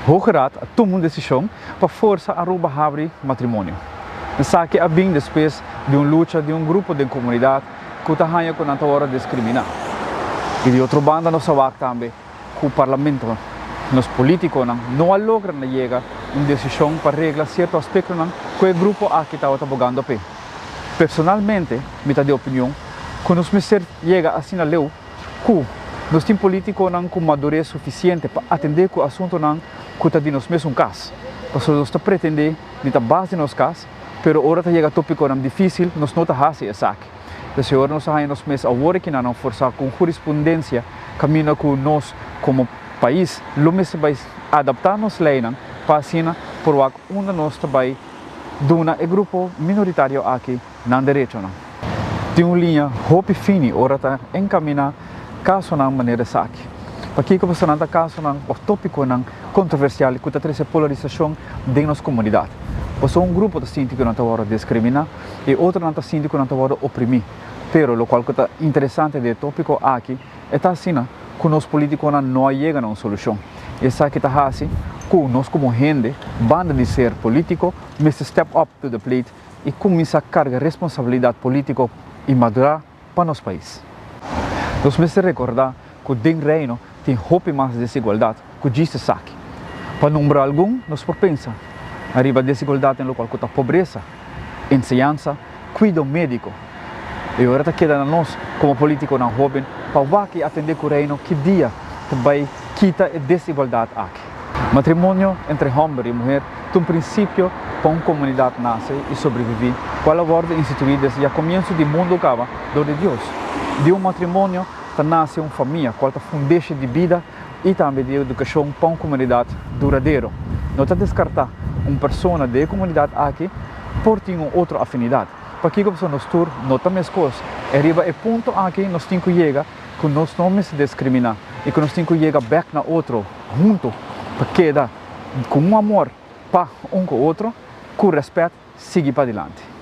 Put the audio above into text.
Hoge Raad tomou uma decisão para forçar a roubar abrir matrimônio. Isso aqui é bem depois de uma luta de um grupo de comunidade que está ganhando com a hora de discriminar. E de outra banda, nós sabemos também que o parlamento, os políticos, não logram chegar a uma decisão para reglar certos aspectos que o grupo aqui está abogando. Personalmente, me dá de opinião que nós precisamos chegar a sinal que nós temos políticos com madurez suficiente para atender o assunto que está nos mesmos casos. Porque nós pretendemos, na base dos casos, mas agora chega a tópico difícil, nós não estamos fazendo isso aqui. Então, agora nós estamos agora que não forçar com jurisprudência, caminho com nós como país, nós vamos adaptar nossa lei para assim, por um de nós também, um grupo minoritário aqui, não direito. Tem uma linha hope fini, ora está encaminhar caso na maneira aqui. Para que você não está caso na tópico controversial que está trazendo polarização dentro da nossa comunidade. Porque um grupo está sentindo que não está hora de discriminar e outro não está sentindo que não está hora de oprimir. Pero o que está interessante do tópico aqui é assim que os políticos não chegam a uma solução. E isso aqui está assim que nós como gente vamos de ser político, mas step up to the plate e começar a carregar responsabilidade política e madurar para nosso país. Nós precisamos recordar que dentro do reino tem muito mais desigualdade que justiça aqui. Para nombrar algum, nós pensamos arriba a desigualdade no qual está pobreza, ensinança, cuidado médico. E agora queda a nós, como políticos jovens, para atender o reino que dia também quita a desigualdade aqui. Matrimônio entre homem e mulher tem um princípio para uma comunidade nascer e sobreviver, qual a instituída desde o começo do mundo acaba de Deus. De um matrimônio nasce uma família, qual é fundeixa de vida e também de educação para uma comunidade duradoura. Não está descartar uma pessoa da comunidade aqui por ter uma outra afinidade. Para que nós não temos coisas. Arriba é ponto aqui nós temos que chegar que nós não nos discriminar e que nós temos que chegar back na outro junto para quedar com um amor para um com o outro, com respeito, seguir para adiante.